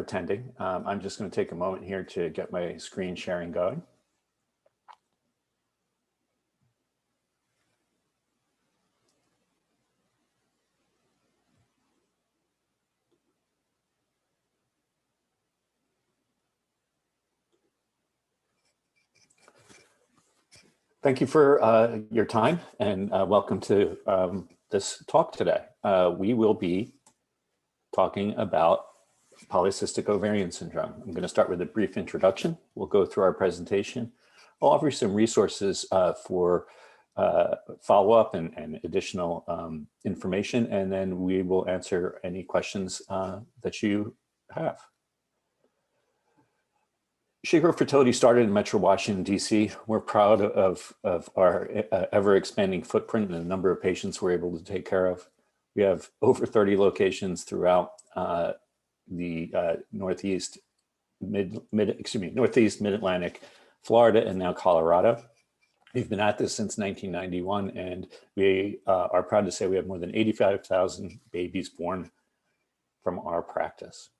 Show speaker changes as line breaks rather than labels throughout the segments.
for attending. I'm just going to take a moment here to get my screen sharing going. Thank you for your time and welcome to this talk today. We will be talking about polycystic ovarian syndrome. I'm going to start with a brief introduction. We'll go through our presentation. I'll offer some resources for follow-up and additional information, and then we will answer any questions that you have. She-Grow Fertility started in Metro Washington, D.C. We're proud of our ever-expanding footprint and the number of patients we're able to take care of. We have over 30 locations throughout the Northeast, Mid-Atlantic, Florida, and now Colorado. We've been at this since 1991, and we are proud to say we have more than 85,000 babies born from our practice.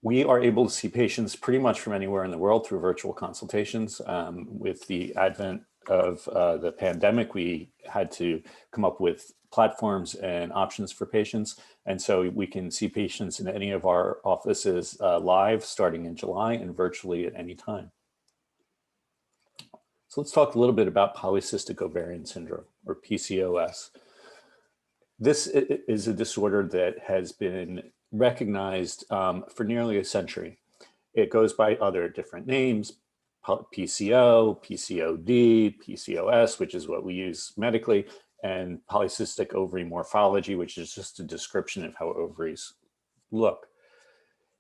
We are able to see patients pretty much from anywhere in the world through virtual consultations. With the advent of the pandemic, we had to come up with platforms and options for patients. And so we can see patients in any of our offices live starting in July and virtually at any time. So let's talk a little bit about polycystic ovarian syndrome, or PCOS. This is a disorder that has been recognized for nearly a century. It goes by other different names: PCO, PCOD, PCOS, which is what we use medically, and polycystic ovary morphology, which is just a description of how ovaries look.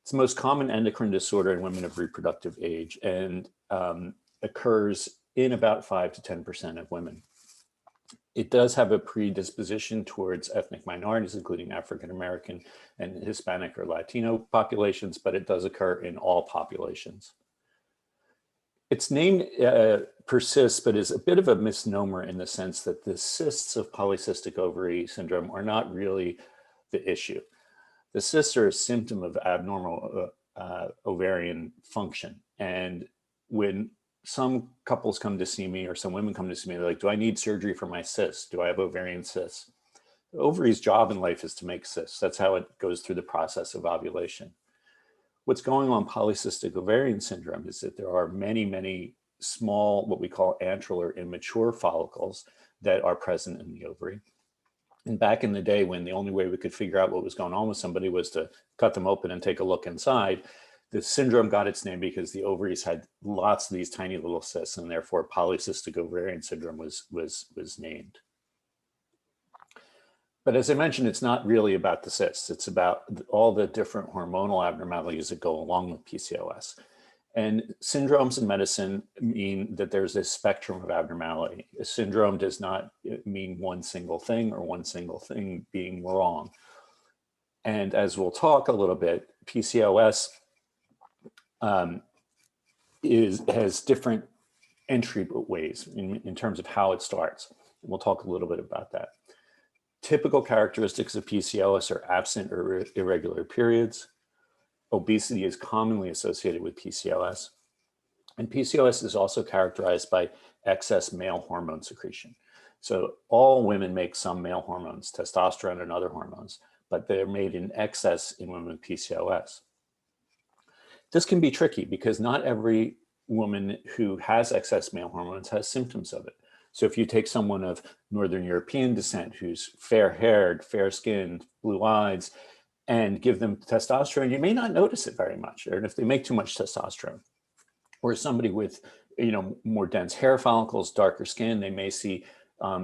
It's the most common endocrine disorder in women of reproductive age and occurs in about 5 to 10% of women. It does have a predisposition towards ethnic minorities, including African American and Hispanic or Latino populations, but it does occur in all populations. Its name persists, but is a bit of a misnomer in the sense that the cysts of polycystic ovary syndrome are not really the issue. The cysts are a symptom of abnormal ovarian function. And when some couples come to see me, or some women come to see me, they're like, do I need surgery for my cysts? Do I have ovarian cysts? The ovary's job in life is to make cysts. That's how it goes through the process of ovulation. What's going on polycystic ovarian syndrome is that there are many, many small, what we call antral or immature follicles that are present in the ovary. And back in the day, when the only way we could figure out what was going on with somebody was to cut them open and take a look inside, the syndrome got its name because the ovaries had lots of these tiny little cysts, and therefore polycystic ovarian syndrome was named. But as I mentioned, it's not really about the cysts. It's about all the different hormonal abnormalities that go along with PCOS. And syndromes in medicine mean that there's a spectrum of abnormality. A syndrome does not mean one single thing or one single thing being wrong. And as we'll talk a little bit, PCOS has different entry ways in terms of how it starts. And we'll talk a little bit about that. Typical characteristics of PCOS are absent or irregular periods. Obesity is commonly associated with PCOS. And PCOS is also characterized by excess male hormone secretion. So all women make some male hormones, testosterone and other hormones, but they're made in excess in women with PCOS. This can be tricky because not every woman who has excess male hormones has symptoms of it. So if you take someone of Northern European descent who's fair-haired, fair-skinned, blue eyes, and give them testosterone, you may not notice it very much, or if they make too much testosterone. Or somebody with, more dense hair follicles, darker skin, they may see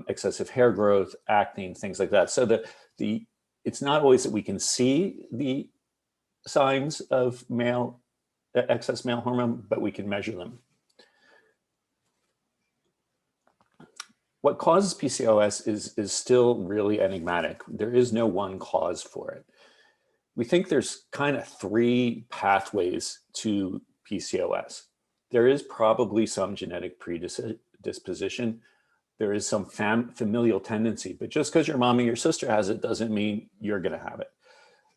excessive hair growth, acne, things like that. So it's not always that we can see the signs of excess male hormone, but we can measure them. What causes PCOS is still really enigmatic. There is no one cause for it. We think there's kind of 3 pathways to PCOS. There is probably some genetic predisposition. There is some familial tendency, but just because your mom and your sister has it doesn't mean you're going to have it.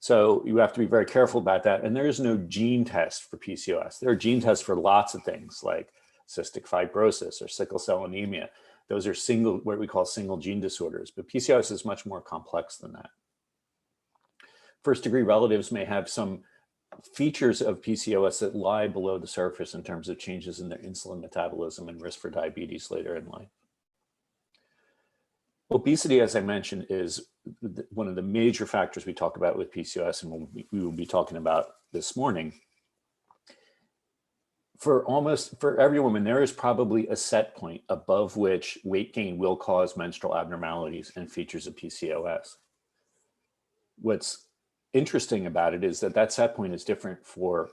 So you have to be very careful about that. And there is no gene test for PCOS. There are gene tests for lots of things like cystic fibrosis or sickle cell anemia. Those are what we call single gene disorders, but PCOS is much more complex than that. First degree relatives may have some features of PCOS that lie below the surface in terms of changes in their insulin metabolism and risk for diabetes later in life. Obesity, as I mentioned, is one of the major factors we talk about with PCOS, and we will be talking about this morning. For every woman, there is probably a set point above which weight gain will cause menstrual abnormalities and features of PCOS. What's interesting about it is that set point is different for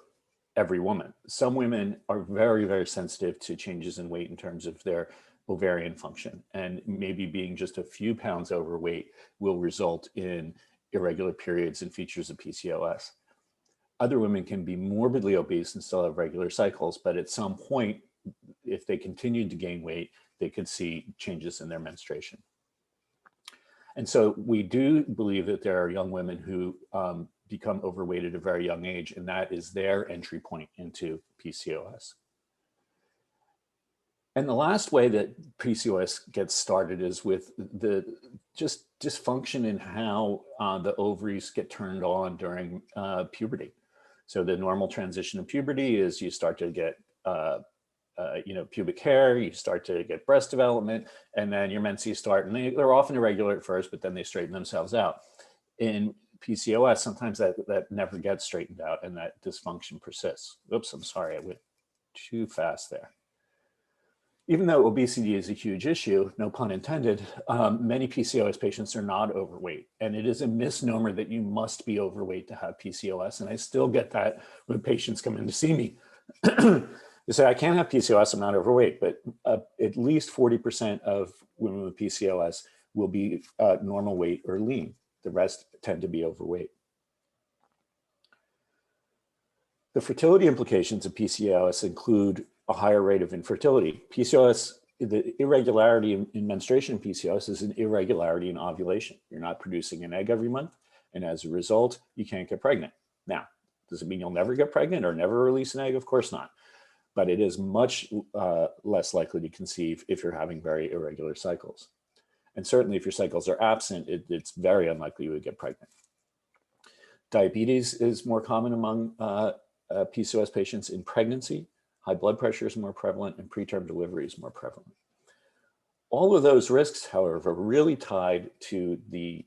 every woman. Some women are very, very sensitive to changes in weight in terms of their ovarian function, and maybe being just a few pounds overweight will result in irregular periods and features of PCOS. Other women can be morbidly obese and still have regular cycles, but at some point, if they continue to gain weight, they could see changes in their menstruation. And so we do believe that there are young women who become overweight at a very young age, and that is their entry point into PCOS. And the last way that PCOS gets started is with the just dysfunction in how the ovaries get turned on during puberty. So the normal transition of puberty is you start to get pubic hair, you start to get breast development, and then your menses start, and they're often irregular at first, but then they straighten themselves out. In PCOS, sometimes that never gets straightened out and that dysfunction persists. Oops, I'm sorry, I went too fast there. Even though obesity is a huge issue, no pun intended, many PCOS patients are not overweight. And it is a misnomer that you must be overweight to have PCOS. And I still get that when patients come in to see me. They say, I can't have PCOS, I'm not overweight, but at least 40% of women with PCOS will be normal weight or lean. The rest tend to be overweight. The fertility implications of PCOS include a higher rate of infertility. PCOS, the irregularity in menstruation in PCOS is an irregularity in ovulation. You're not producing an egg every month, and as a result, you can't get pregnant. Now, does it mean you'll never get pregnant or never release an egg? Of course not. But it is much less likely to conceive if you're having very irregular cycles. And certainly if your cycles are absent, it's very unlikely you would get pregnant. Diabetes is more common among PCOS patients in pregnancy. High blood pressure is more prevalent, and preterm delivery is more prevalent. All of those risks, however, are really tied to the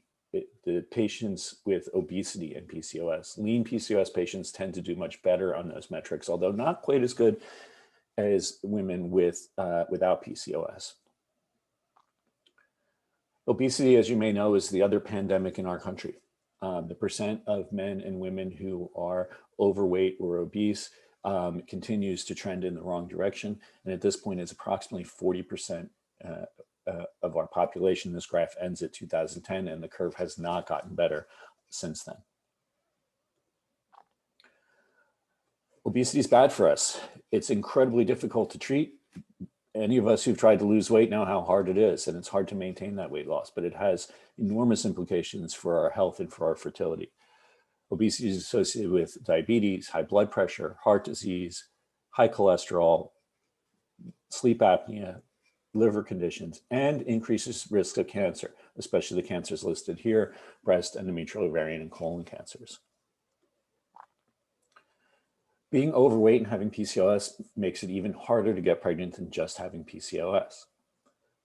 patients with obesity and PCOS. Lean PCOS patients tend to do much better on those metrics, although not quite as good as women without PCOS. Obesity, as you may know, is the other pandemic in our country. The percent of men and women who are overweight or obese continues to trend in the wrong direction. And at this point, it's approximately 40% of our population. This graph ends at 2010, and the curve has not gotten better since then. Obesity is bad for us. It's incredibly difficult to treat. Any of us who've tried to lose weight know how hard it is, and it's hard to maintain that weight loss, but it has enormous implications for our health and for our fertility. Obesity is associated with diabetes, high blood pressure, heart disease, high cholesterol, sleep apnea, liver conditions, and increases risk of cancer, especially the cancers listed here: breast, endometrial, ovarian, and colon cancers. Being overweight and having PCOS makes it even harder to get pregnant than just having PCOS.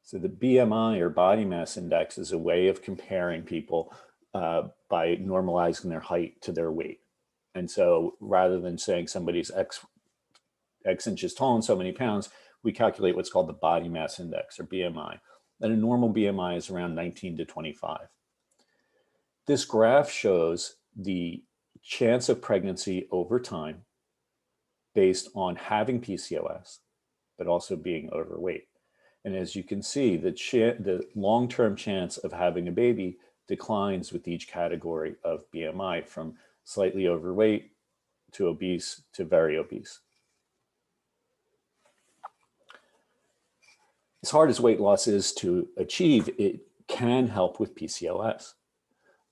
So the BMI, or body mass index, is a way of comparing people by normalizing their height to their weight. And so rather than saying somebody's X inches tall and so many pounds, we calculate what's called the body mass index, or BMI. And a normal BMI is around 19 to 25. This graph shows the chance of pregnancy over time based on having PCOS, but also being overweight. And as you can see, the long-term chance of having a baby declines with each category of BMI, from slightly overweight to obese to very obese. As hard as weight loss is to achieve, it can help with PCOS.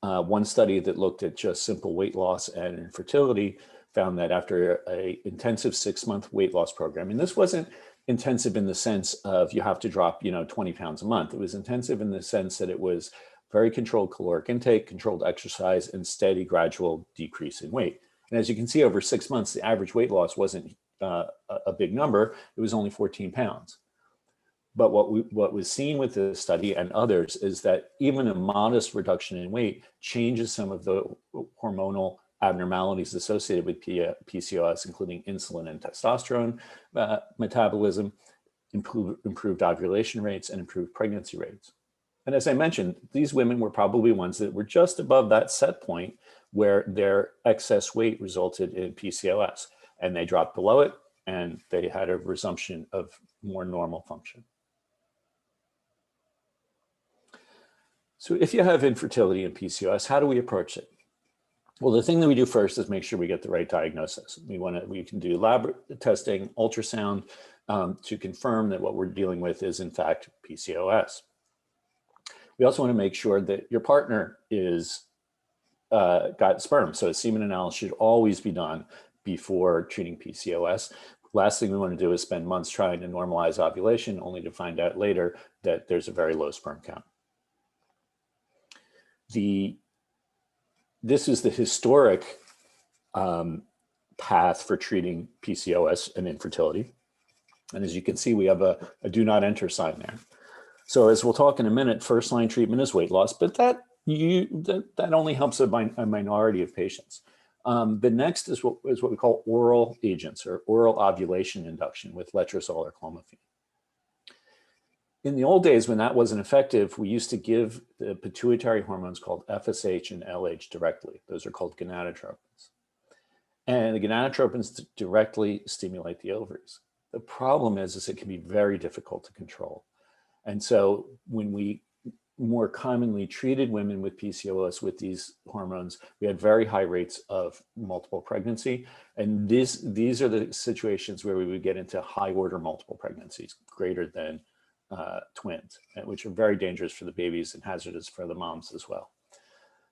One study that looked at just simple weight loss and infertility found that after an intensive 6-month weight loss program, and this wasn't intensive in the sense of you have to drop 20 pounds a month. It was intensive in the sense that it was very controlled caloric intake, controlled exercise, and steady gradual decrease in weight. And as you can see, over 6 months, the average weight loss wasn't a big number. It was only 14 pounds. But what was seen with this study and others is that even a modest reduction in weight changes some of the hormonal abnormalities associated with PCOS, including insulin and testosterone metabolism, improved ovulation rates, and improved pregnancy rates. And as I mentioned, these women were probably ones that were just above that set point where their excess weight resulted in PCOS, and they dropped below it, and they had a resumption of more normal function. So if you have infertility and PCOS, how do we approach it? Well, the thing that we do first is make sure we get the right diagnosis. We can do lab testing, ultrasound, to confirm that what we're dealing with is in fact PCOS. We also want to make sure that your partner is got sperm. So a semen analysis should always be done before treating PCOS. Last thing we want to do is spend months trying to normalize ovulation, only to find out later that there's a very low sperm count. This is the historic path for treating PCOS and infertility. And as you can see, we have a do not enter sign there. So as we'll talk in a minute, first line treatment is weight loss, but that only helps a minority of patients. The next is what we call oral agents or oral ovulation induction with letrozole or clomiphene. In the old days, when that wasn't effective, we used to give the pituitary hormones called FSH and LH directly. Those are called gonadotropins. And the gonadotropins directly stimulate the ovaries. The problem is it can be very difficult to control. And so when we more commonly treated women with PCOS with these hormones, we had very high rates of multiple pregnancy. And these are the situations where we would get into high order multiple pregnancies, greater than twins, which are very dangerous for the babies and hazardous for the moms as well.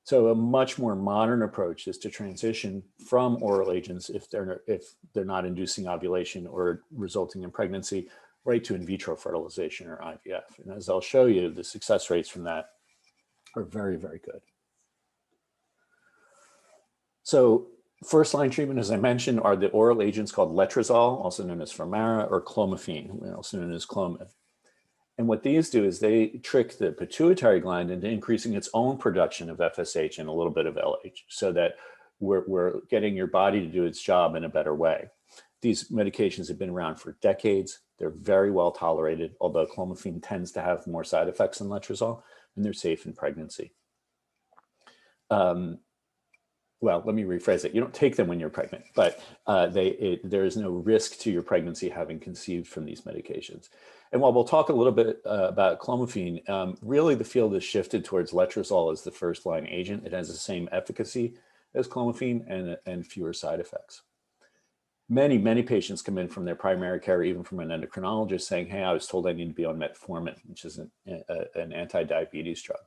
So a much more modern approach is to transition from oral agents if they're not inducing ovulation or resulting in pregnancy, right to in vitro fertilization or IVF. And as I'll show you, the success rates from that are very, very good. So first line treatment, as I mentioned, are the oral agents called letrozole, also known as Femara, or clomiphene, also known as Clomid. And what these do is they trick the pituitary gland into increasing its own production of FSH and a little bit of LH so that we're getting your body to do its job in a better way. These medications have been around for decades. They're very well tolerated, although clomiphene tends to have more side effects than letrozole, and they're safe in pregnancy. Well, let me rephrase it. You don't take them when you're pregnant, but there is no risk to your pregnancy having conceived from these medications. And while we'll talk a little bit about clomiphene, really the field has shifted towards letrozole as the first line agent. It has the same efficacy as clomiphene and fewer side effects. Many, many patients come in from their primary care, even from an endocrinologist, saying, hey, I was told I need to be on metformin, which is an anti-diabetes drug,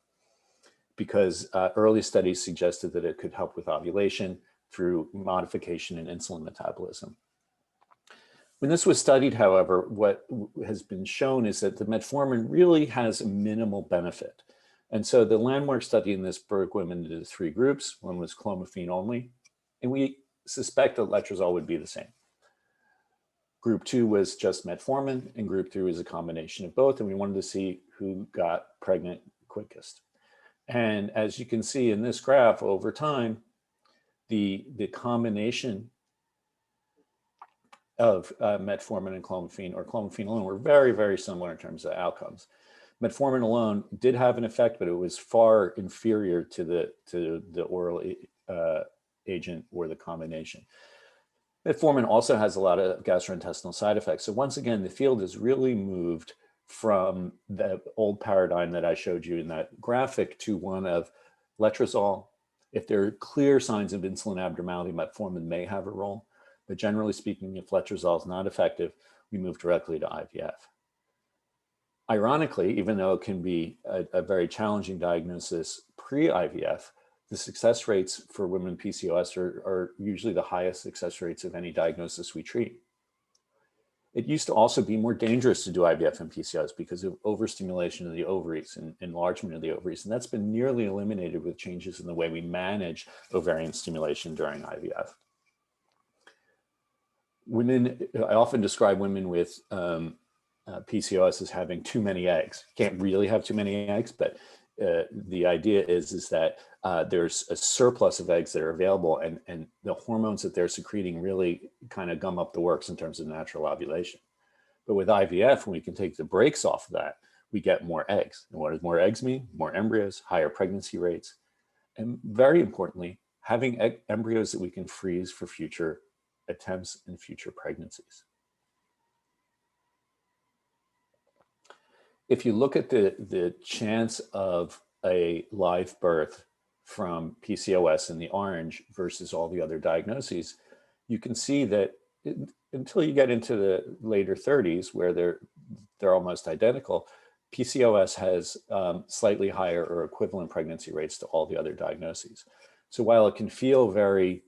because early studies suggested that it could help with ovulation through modification in insulin metabolism. When this was studied, however, what has been shown is that the metformin really has a minimal benefit. And so the landmark study in this broke women into 3 groups. One was clomiphene only, and we suspect that letrozole would be the same. Group 2 was just metformin, and group 3 was a combination of both, and we wanted to see who got pregnant quickest. And as you can see in this graph, over time, the combination of metformin and clomiphene, or clomiphene alone, were very, very similar in terms of outcomes. Metformin alone did have an effect, but it was far inferior to the oral agent or the combination. Metformin also has a lot of gastrointestinal side effects. So once again, the field has really moved from the old paradigm that I showed you in that graphic to one of letrozole. If there are clear signs of insulin abnormality, metformin may have a role. But generally speaking, if letrozole is not effective, we move directly to IVF. Ironically, even though it can be a very challenging diagnosis pre-IVF, the success rates for women with PCOS are usually the highest success rates of any diagnosis we treat. It used to also be more dangerous to do IVF in PCOS because of overstimulation of the ovaries and enlargement of the ovaries. And that's been nearly eliminated with changes in the way we manage ovarian stimulation during IVF. Women, I often describe women with PCOS as having too many eggs. Can't really have too many eggs, but the idea is that there's a surplus of eggs that are available, and the hormones that they're secreting really kind of gum up the works in terms of natural ovulation. But with IVF, when we can take the brakes off of that, we get more eggs. And what does more eggs mean? More embryos, higher pregnancy rates, and very importantly, having embryos that we can freeze for future attempts and future pregnancies. If you look at the chance of a live birth from PCOS in the orange versus all the other diagnoses, you can see that until you get into the later 30s, where they're almost identical, PCOS has slightly higher or equivalent pregnancy rates to all the other diagnoses. So while it can feel very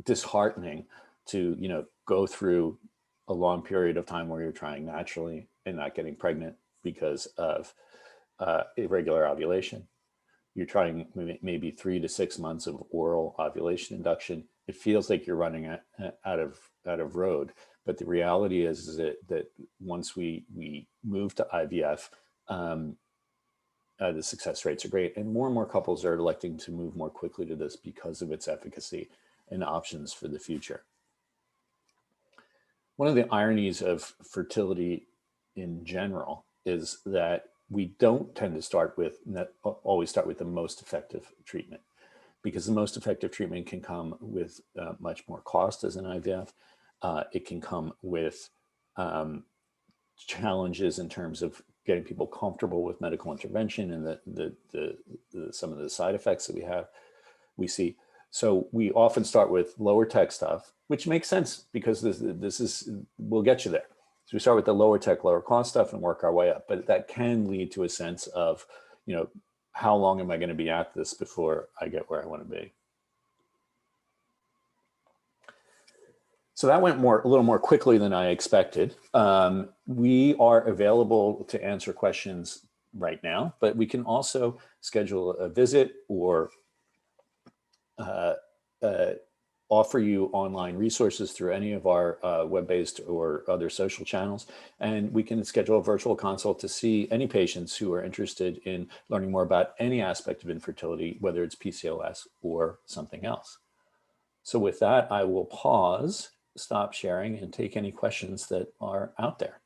disheartening to go through a long period of time where you're trying naturally and not getting pregnant because of irregular ovulation, you're trying maybe 3 to 6 months of oral ovulation induction. It feels like you're running out of road, but the reality is that once we move to IVF, the success rates are great, and more couples are electing to move more quickly to this because of its efficacy and options for the future. One of the ironies of fertility in general is that we don't tend to always start with the most effective treatment, because the most effective treatment can come with much more cost as an IVF. It can come with challenges in terms of getting people comfortable with medical intervention and some of the side effects that we see. So we often start with lower tech stuff, which makes sense because we'll get you there. So we start with the lower tech, lower cost stuff and work our way up. But that can lead to a sense of, how long am I going to be at this before I get where I want to be? So that went a little more quickly than I expected. We are available to answer questions right now, but we can also schedule a visit or offer you online resources through any of our web-based or other social channels. And we can schedule a virtual consult to see any patients who are interested in learning more about any aspect of infertility, whether it's PCOS or something else. So with that, I will pause, stop sharing, and take any questions that are out there.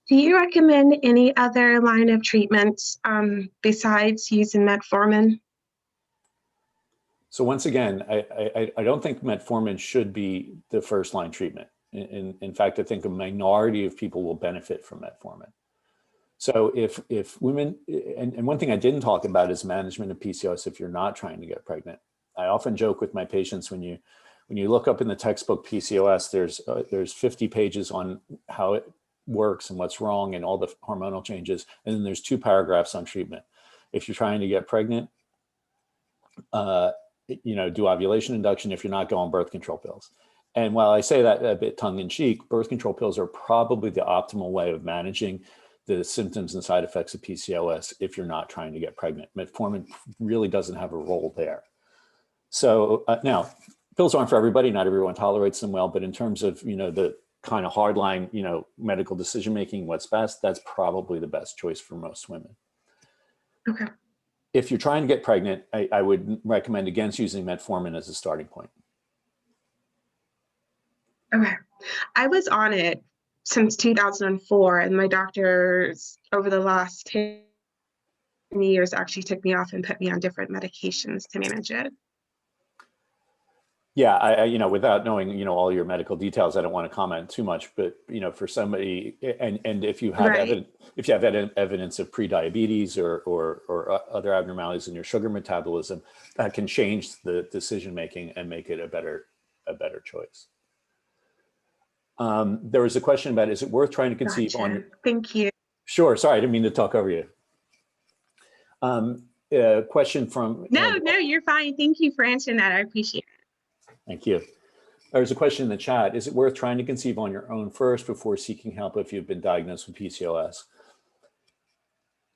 Do you recommend any other line of treatments besides using metformin?
So once again, I don't think metformin should be the first line treatment. In fact, I think a minority of people will benefit from metformin. So if women, and one thing I didn't talk about is management of PCOS if you're not trying to get pregnant. I often joke with my patients, when you look up in the textbook PCOS, there's 50 pages on how it works and what's wrong and all the hormonal changes. And then there's 2 paragraphs on treatment. If you're trying to get pregnant, do ovulation induction if you're not going birth control pills. And while I say that a bit tongue in cheek, birth control pills are probably the optimal way of managing the symptoms and side effects of PCOS if you're not trying to get pregnant. Metformin really doesn't have a role there. So now, pills aren't for everybody. Not everyone tolerates them well, but in terms of, the kind of hardline, medical decision-making, what's best, that's probably the best choice for most women.
Okay.
If you're trying to get pregnant, I would recommend against using metformin as a starting point.
Okay. I was on it since 2004, and my doctors over the last 10 years actually took me off and put me on different medications to manage it.
Yeah, I without knowing, all your medical details, I don't want to comment too much, but, for somebody, and if you have
Right.
evidence of prediabetes or other abnormalities in your sugar metabolism, that can change the decision making and make it a better choice. There was a question about, is it worth trying to conceive on?
Gotcha. Thank you.
Sure. Sorry, I didn't mean to talk over you.
Gotcha. Thank you.
Sure. Sorry, I didn't mean to talk over you. A question from
No, you're fine. Thank you for answering that. I appreciate it.
Thank you. There's a question in the chat. Is it worth trying to conceive on your own first before seeking help if you've been diagnosed with PCOS?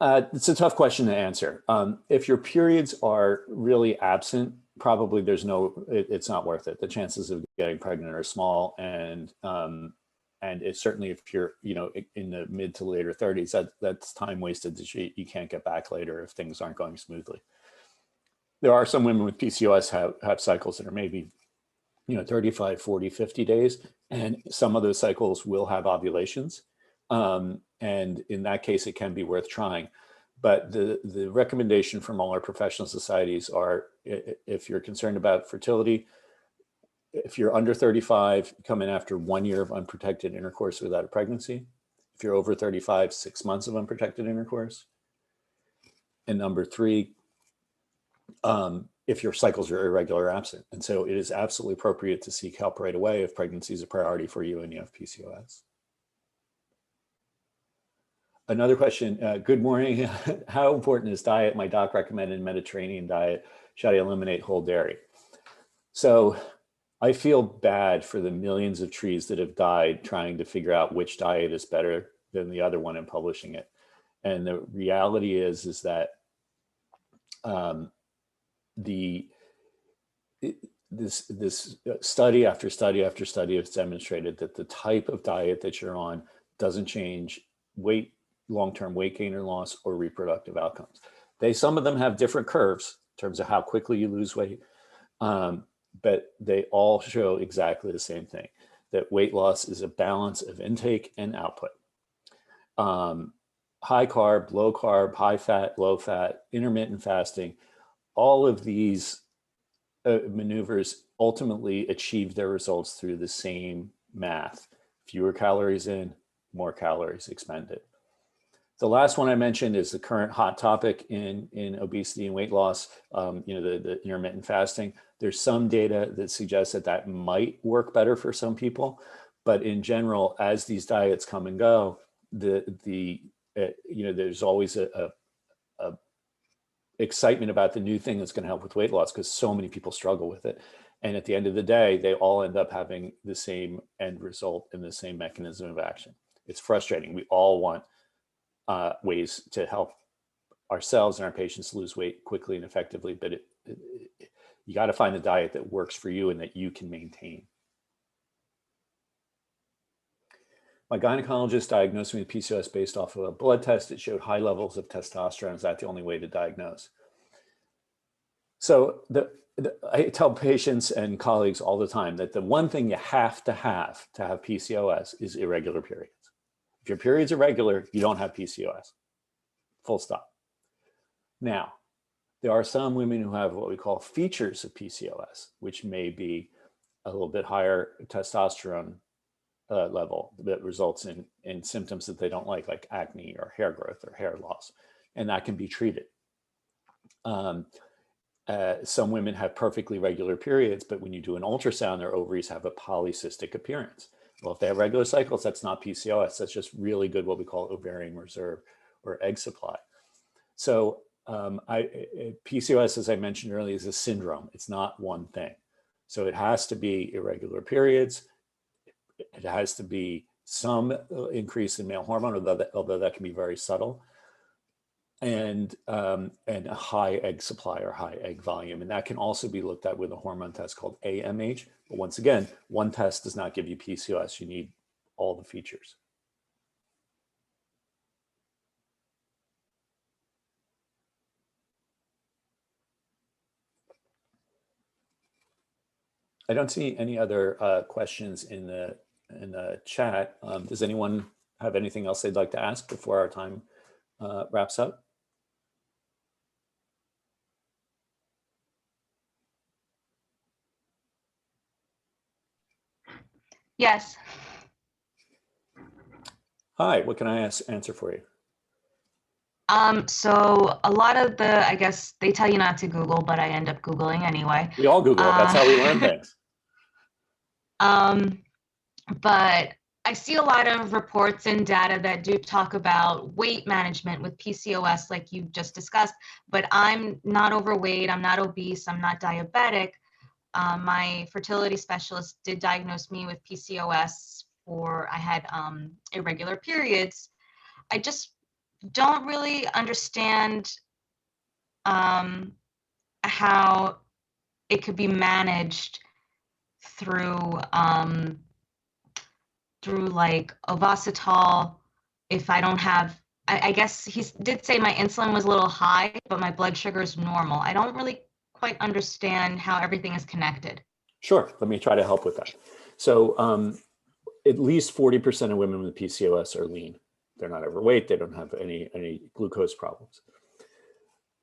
It's a tough question to answer. If your periods are really absent, probably it's not worth it. The chances of getting pregnant are small, and it's certainly if you're, in the mid to later 30s, that's time wasted that you can't get back later if things aren't going smoothly. There are some women with PCOS have cycles that are maybe 35, 40, 50 days. And some of those cycles will have ovulations. And in that case, it can be worth trying. But the recommendation from all our professional societies are, if you're concerned about fertility, if you're under 35, come in after 1 year of unprotected intercourse without a pregnancy. If you're over 35, 6 months of unprotected intercourse. And number 3, if your cycles are irregular or absent. And so it is absolutely appropriate to seek help right away if pregnancy is a priority for you and you have PCOS. Another question, good morning. How important is diet? My doc recommended Mediterranean diet. Should I eliminate whole dairy? So I feel bad for the millions of trees that have died trying to figure out which diet is better than the other one and publishing it. And the reality is that this study after study after study has demonstrated that the type of diet that you're on doesn't change long-term weight gain or loss or reproductive outcomes. Some of them have different curves in terms of how quickly you lose weight, but they all show exactly the same thing, that weight loss is a balance of intake and output. High carb, low carb, high fat, low fat, intermittent fasting, all of these maneuvers ultimately achieve their results through the same math. Fewer calories in, more calories expended. The last one I mentioned is the current hot topic in obesity and weight loss, the intermittent fasting. There's some data that suggests that might work better for some people, but in general, as these diets come and go, there's always a excitement about the new thing that's going to help with weight loss because so many people struggle with it. And at the end of the day, they all end up having the same end result and the same mechanism of action. It's frustrating. We all want ways to help ourselves and our patients lose weight quickly and effectively, but you got to find a diet that works for you and that you can maintain. My gynecologist diagnosed me with PCOS based off of a blood test. It showed high levels of testosterone. Is that the only way to diagnose? So I tell patients and colleagues all the time that the one thing you have to have PCOS is irregular periods. If your periods are regular, you don't have PCOS. Full stop. Now, there are some women who have what we call features of PCOS, which may be a little bit higher testosterone level that results in symptoms that they don't like acne or hair growth or hair loss, and that can be treated. Some women have perfectly regular periods, but when you do an ultrasound, their ovaries have a polycystic appearance. Well, if they have regular cycles, that's not PCOS. That's just really good, what we call ovarian reserve or egg supply. So PCOS, as I mentioned earlier, is a syndrome. It's not one thing. So it has to be irregular periods. It has to be some increase in male hormone, although that can be very subtle, and a high egg supply or high egg volume. And that can also be looked at with a hormone test called AMH. But once again, one test does not give you PCOS. You need all the features. I don't see any other questions in the chat. Does anyone have anything else they'd like to ask before our time wraps up?
Yes.
Hi, what can I answer for you?
So a lot of I guess they tell you not to Google, but I end up Googling anyway.
We all Google it. That's how we learn things.
but I see a lot of reports and data that do talk about weight management with PCOS, like you just discussed, but I'm not overweight, I'm not obese, I'm not diabetic. My fertility specialist did diagnose me with PCOS I had irregular periods. I just don't really understand how it could be managed through like Ovasitol if I don't have. I guess he did say my insulin was a little high, but my blood sugar is normal. I don't really quite understand how everything is connected.
Sure, let me try to help with that. So at least 40% of women with PCOS are lean. They're not overweight, they don't have any glucose problems.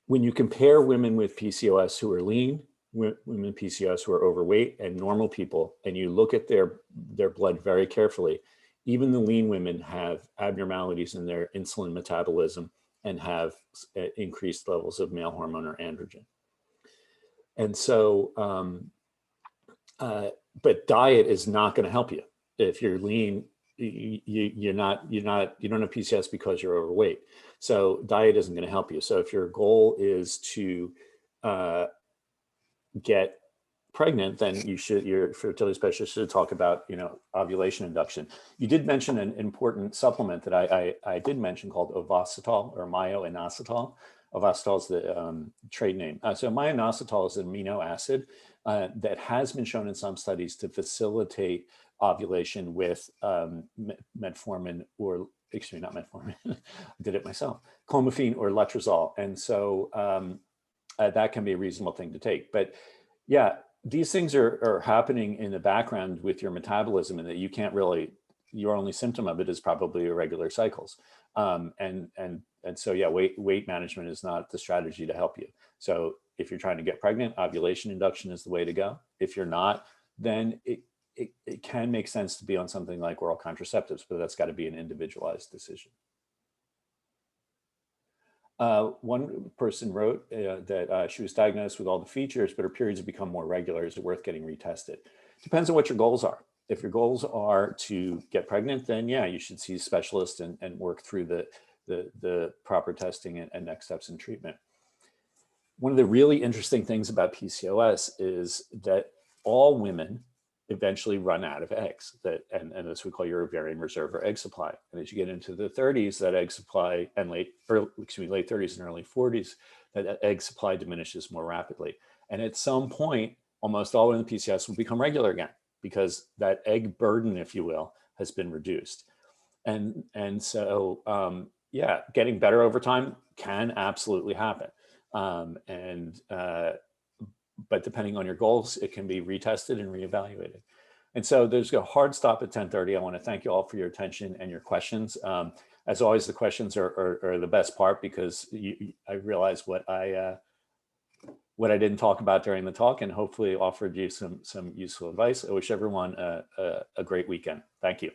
When you compare women with PCOS who are lean, women with PCOS who are overweight, and normal people, and you look at their blood very carefully, even the lean women have abnormalities in their insulin metabolism and have increased levels of male hormone or androgen. And so, but diet is not going to help you. If you're lean, you don't have PCOS because you're overweight. So diet isn't going to help you. So if your goal is to get pregnant, then your fertility specialist should talk about, ovulation induction. You did mention an important supplement that I did mention called Ovasitol or myo-inositol. Ovasitol is the trade name. So myo-inositol is an amino acid that has been shown in some studies to facilitate ovulation with metformin or, excuse me, not metformin, I did it myself, clomiphene or letrozole. And so that can be a reasonable thing to take. But yeah, these things are happening in the background with your metabolism, and that you can't really, your only symptom of it is probably irregular cycles. And so, yeah, weight management is not the strategy to help you. So if you're trying to get pregnant, ovulation induction is the way to go. If you're not, then it can make sense to be on something like oral contraceptives, but that's got to be an individualized decision. One person wrote that she was diagnosed with all the features, but her periods have become more regular. Is it worth getting retested? Depends on what your goals are. If your goals are to get pregnant, then yeah, you should see a specialist and work through the proper testing and next steps in treatment. One of the really interesting things about PCOS is that all women eventually run out of eggs, and this we call your ovarian reserve or egg supply. And as you get into the 30s, that egg supply, and late 30s and early 40s, that egg supply diminishes more rapidly. And at some point, almost all women with PCOS will become regular again, because that egg burden, if you will, has been reduced. And so, yeah, getting better over time can absolutely happen. But depending on your goals, it can be retested and reevaluated. And so there's a hard stop at 10:30. I want to thank you all for your attention and your questions. As always, the questions are the best part, because I realized what I didn't talk about during the talk, and hopefully offered you some useful advice. I wish everyone a great weekend. Thank you.